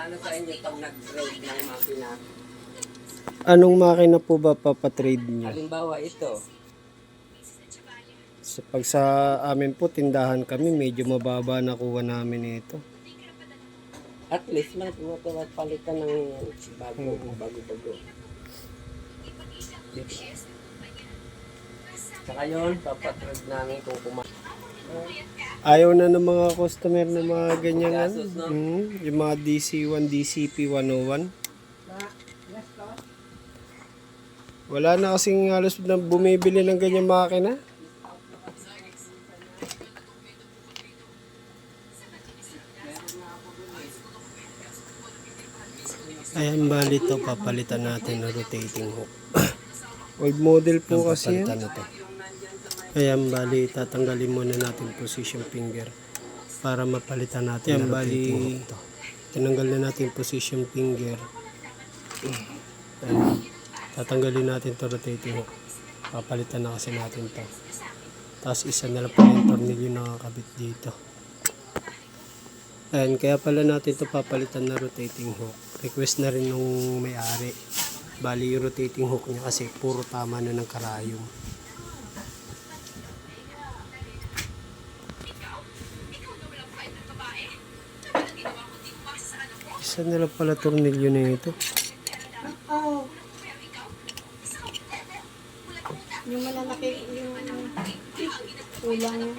Paano sa inyo pag nag-grade ng makina? Anong makina po ba papatrade niyo? Halimbawa ito. Pag sa amin po, tindahan kami, medyo mababa nakuha namin ito. At least palitan ng bago-bago. Saka yun, papatrade namin kung Ayaw na ng mga customer ng mga ganyan. Gasos, no? Yung mga DC1, DCP 101. Wala na kasing halos na bumibili ng ganyan makina. Ayan, bali ito, papalitan natin ng rotating hook. Old model po kasi yan. Ayan, bali, tatanggalin muna natin position finger para mapalitan natin ng rotating hook to. Tinanggal na natin position finger. Ayan, tatanggalin natin to rotating hook. Papalitan na kasi natin to. Tapos isa na lang pala yung tornilyo nakakabit dito. Ayan, kaya pala natin to papalitan na rotating hook. Request na rin nung may-ari. Bali yung rotating hook niya kasi puro tama na ng karayom. Isa na lang pala tornilyo na ito. Oh. Yung malalaki, yung kulang yun.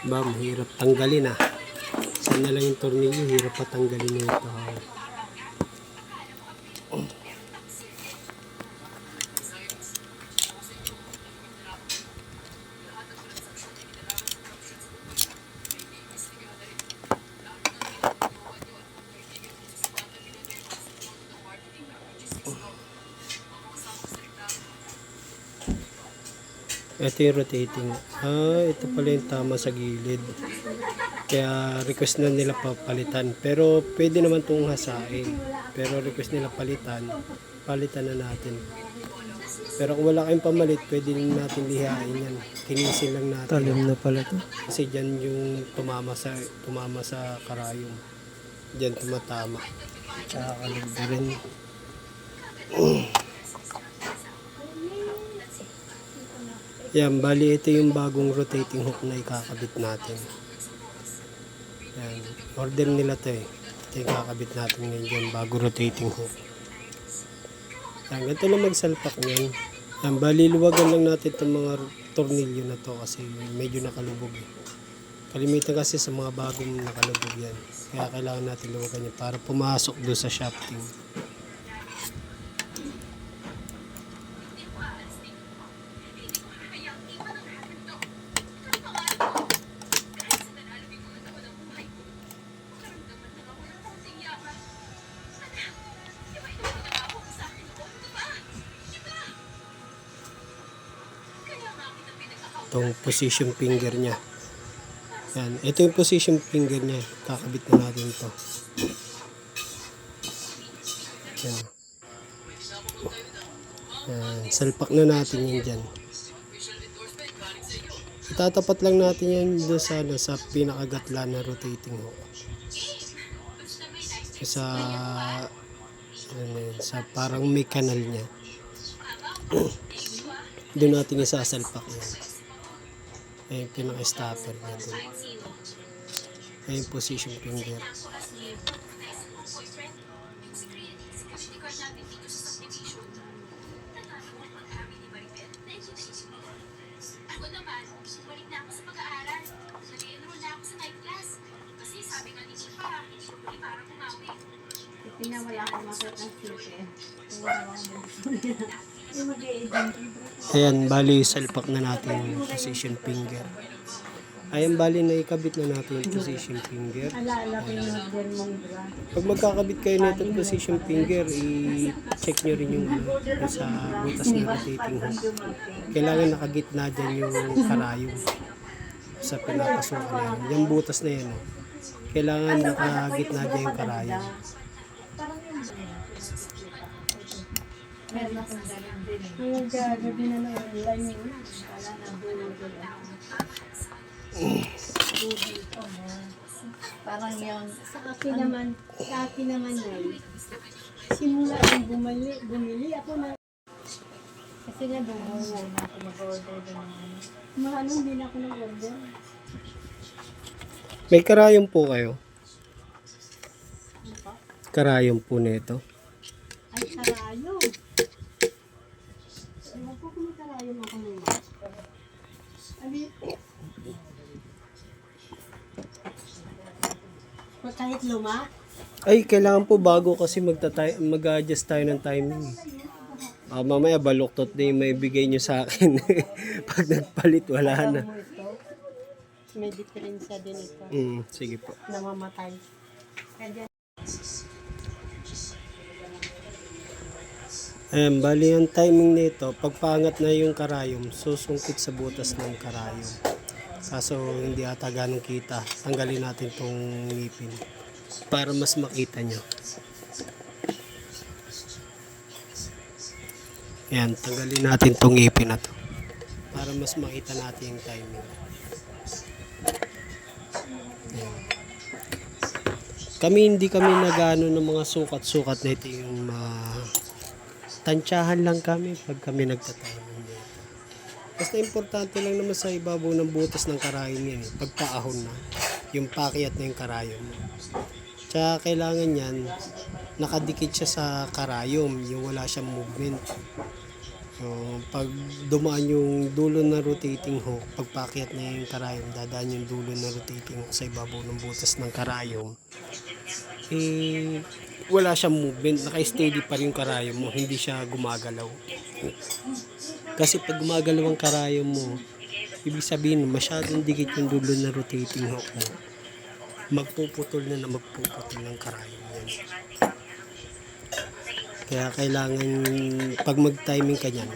Ba, mahirap tanggalin ah. Isa na lang yung tornilyo, hirap patanggalin ito. Ito yung rotating. Ito pala yung tama sa gilid. Kaya request na nila papalitan. Pero pwede naman itong hasain. Pero request nila palitan. Palitan na natin. Pero kung wala kayong pamalit, pwede natin lihain yan. Kinisin lang natin. Talim na pala ito. Kasi dyan yung tumama sa karayom. Dyan tumatama. Tsaka kalog na rin. Yan, bali ito yung bagong rotating hook na ikakabit natin. Yan, order nila to eh. Ito yung kakabit natin ngayon dyan, bago rotating hook. Yan, ganito lang magsalpak niyan. Yan, bali luwagan lang natin itong mga tornilyo na to kasi medyo nakalubog eh. Kalimitan kasi sa mga bagong nakalubog yan. Kaya kailangan natin luwagan yan para pumasok doon sa shafting. Itong position finger niya. Yan. Ito yung position finger niya. Kakabit na natin ito. Yan. Yan. Salpak na natin yan dyan. Itatapat lang natin yan doon sa pinakagatla na rotating hook. Sa parang may kanal niya. Doon natin isasalpak yan. Ayan, pinaka-stopper niya doon. Ayan, position finger. Pinawala ako makit ng future. Ayan, bali salpak na natin yung position finger. Ayan, bali na ikabit na natin yung position finger. Alaala ko yung model mong bra. Pag magkakabit kayo nito yung position finger, i-check nyo rin yung sa butas na rotating hook. Kailangan nakagitna dyan yung karayom sa pinapasukan na yan. Yung butas na yan. Kailangan nakagitna dyan yung karayom. Meron akong dalang din eh. Ang gagabi na ng online yun. Wala na bulol ako. Parang yung Sa akin naman ay, simula yung bumili ako na, kasi nga bumuo na ako mag-order din ng ano. maanong din ako nag-order. May karayom po kayo. Karayom po nito. Ay, karayom. Ewan ko kung may karayom ako ngayon. Abi, kahit luma, Ay, kailangan po bago kasi mag-adjust tayo ng timing. Mamaya baluktot na yung may bigay nyo sa akin. Pag nagpalit, wala na. mo ito, may diferensya din ito. Sige po. Namamatay. Kaya Ayan, bali ang timing nito, pagpangat na yung karayom, susungkit sa butas ng karayom. Kaso hindi ata ganong kita. Tanggalin natin tong ngipin para mas makita nyo. Ayan, tanggalin natin tong ngipin na to para mas makita natin yung timing. Ayan. Hindi kami nagano ng mga sukat-sukat na ito yung tansyahan lang kami pag kami nagtatanong dito. Basta importante lang naman sa ibabaw ng butas ng karayom yan. Pagpaahon na, yung pakyat na yung karayom. Tsaka kailangan yan, nakadikit siya sa karayom, yung wala siyang movement. So, pag dumaan yung dulo ng rotating hook, pag pakyat na yung karayom, dadaan yung dulo ng rotating hook sa ibabaw ng butas ng karayom. Wala siyang movement, naka-steady pa rin yung karayom mo, hindi siya gumagalaw. Kasi pag gumagalaw ang karayom mo, ibig sabihin masyadong dikit yung dulo na rotating hook mo. Magpuputol ng karayom yan. Kaya kailangan pag mag-timing ka niyan,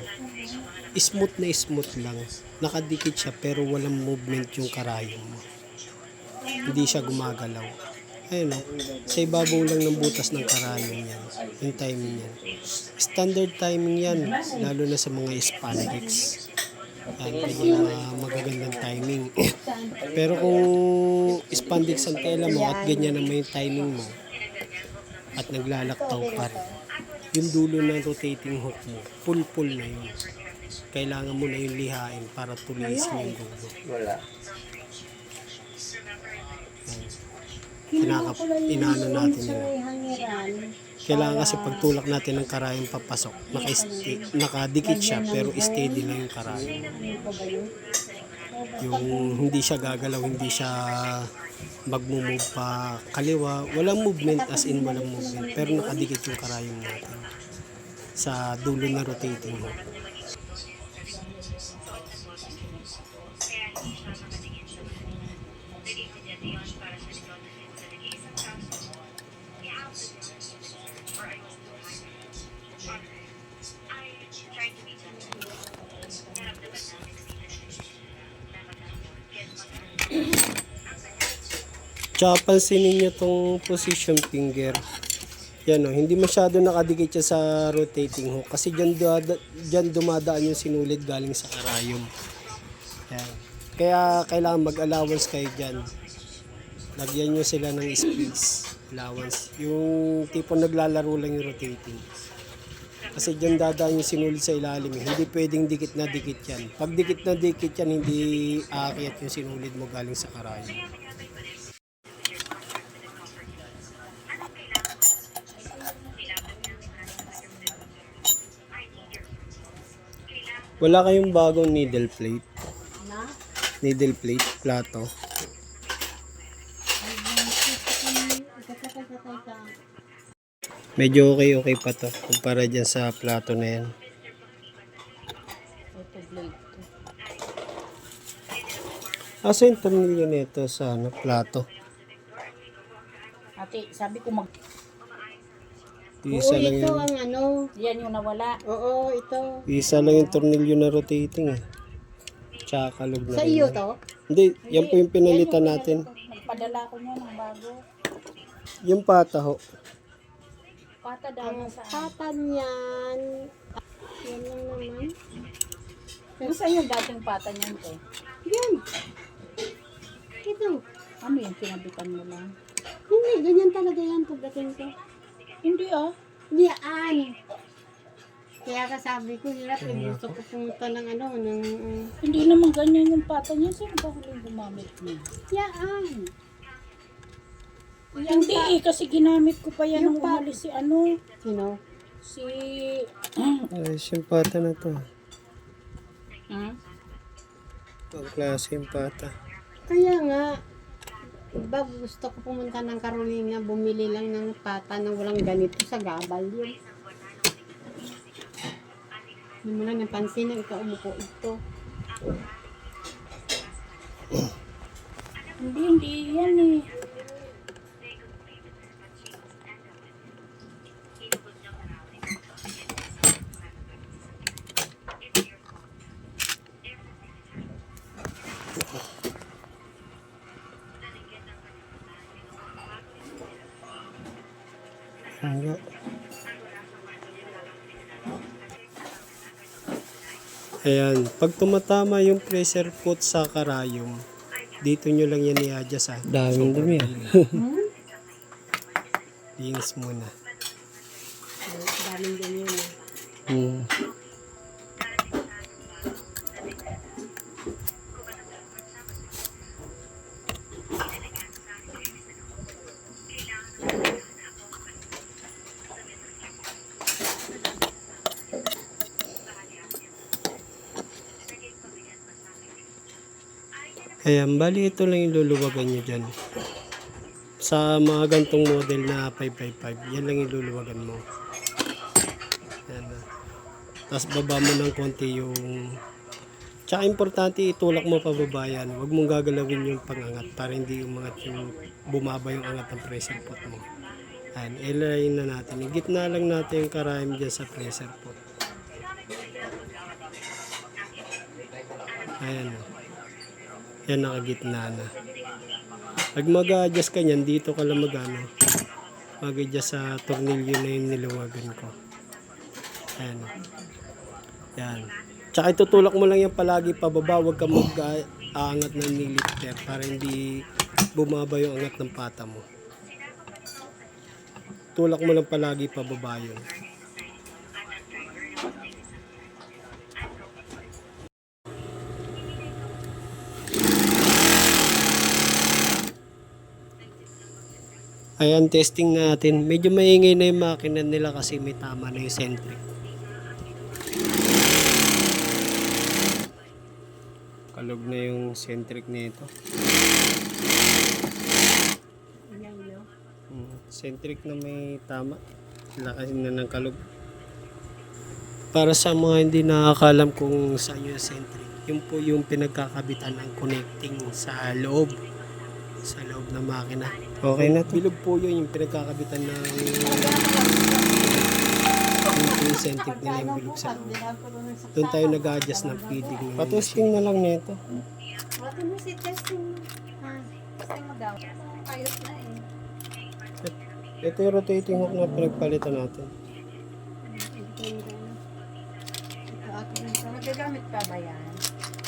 smooth lang. Nakadikit siya pero walang movement yung karayom mo. Hindi siya gumagalaw. Ayun o, sa ibabaw lang ng butas ng karayom yan, yung timing yan. Standard timing yan, lalo na sa mga spandex. Yan, yung magagandang timing. Pero kung spandex ang tela mo at ganyan naman yung timing mo, at naglalaktaw pa rin, yung dulo ng rotating hook mo, pull na yun. Kailangan mo na yung lihain para tulisin yung dulo. Wala. Inano natin yun. hangiran, Kailangan kasi pagtulak natin ng karayom papasok, nakadikit siya pero steady lang yung karayom. ano pa ba yun? Yung hindi siya gagalaw, hindi siya magmumove pa kaliwa, walang movement as in walang movement pero nakadikit yung karayom natin sa dulo na rotating hook. Tsaka pansinin nyo tong position finger. Yan o, hindi masyado nakadikit siya sa rotating hook. Kasi dyan dumadaan yung sinulid galing sa karayom. Yan. Kaya kailangan mag-allowance kayo dyan. Lagyan nyo sila ng space. Allowance. Yung tipo naglalaro lang yung rotating. Kasi dyan dadaan yung sinulid sa ilalim. Hindi pwedeng dikit na dikit yan. Pag dikit na dikit yan, hindi aakyat yung sinulid mo galing sa karayom. Wala kayong bagong needle plate? Na? Needle plate, plato. Medyo okay pa to kumpara dyan sa plato na yan. ito blade to. Asa yung tornilyo nito sa plato? Ate, sabi ko Isa lang ito yung, ang ano. yan yung nawala. Oo, ito. isa lang yung tornilyo na rotating eh. Tsaka kalog na Sa rin iyo yan. to? Hindi, yan po yung pinalitan natin. Nagpadala ko niya ng bago. Yung pata ho. Pata daw Ang na saan? patan yan. Yan lang naman. Saan yung dating pata niyan, te? Yan. Ito. Ano yung pinabitan mo lang? Hindi, ganyan talaga yan pagdating ko. Hindi ah. Yan. Kaya kasabi ko, hirap eh. Gusto ko pumunta ng ano, ng... Hindi naman ganyan yung pata niya. Sino ba huling gumamit niya? Yan. Hindi eh, kasi ginamit ko pa yan Yung nung umalis si ano. Sino? Si... Ay, yung pata na to. Hmm? Ang klase yung pata. Kaya nga, iba gusto ko pumunta ng Carolina, bumili lang ng pata na walang ganito sa gabal yun. Hindi mo lang napansin na ikaw umupo ito. Hindi yan eh. Hangga. Ayan, pag tumatama yung pressure foot sa karayom, dito nyo lang yan i-adjust ha. Daming dumi Linis muna. Daming ganyan eh. Hmm. Ayan, bali ito lang yung luluwagan nyo dyan. Sa mga gantong model na 555, yan lang yung luluwagan mo. Ayan na. Tapos baba mo ng konti yung... Tsaka importante itulak mo pababa yan. Huwag mong gagalawin yung pangangat para hindi umangat yung bumaba yung angat ng pressure pot mo. Ayan, ilayin na natin. Igitna lang natin yung karayom dyan sa pressure pot. Ayan o. Yan nakagitna na. Pag mag-a-adjust ka nyan, dito ka lang mag-adjust sa tornilyo na yung niluwagan ko. Ayan. Yan. Tsaka itutulak mo lang yan palagi pababa. Huwag ka mag-aangat ng nilifter para hindi bumaba yung angat ng pata mo. Tulak mo lang palagi pababa yun. Ayan, testing natin. Medyo maingay na yung makina nila kasi may tama na yung centric. Kalog na yung centric nito. Centric na may tama. Lakas na ng kalog. Para sa mga hindi nakakalam kung saan yung centric, yun po yung pinagkakabitan ng connecting sa loob. Sa loob ng makina. Okay na to. Bilog po yun yung pinagkakabitan ng yung centric nila yung bilog sa loob. Doon tayo nag-adjust ng feeding. Patesting na lang nito. Bakit mo si testing? Testing mo daw. Ayos na eh. Ito yung rotating hook na pinagpalitan natin. Magagamit pa ba yan?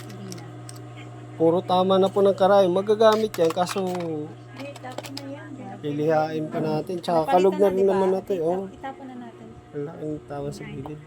Hindi na. Puro tama na po ng karayom. Magagamit yan kaso Hindi, tapos na yan. lilihain pa natin. Tsaka kalog na rin naman natin. Oh, Itapon na natin. ang laking tawa sa gilid.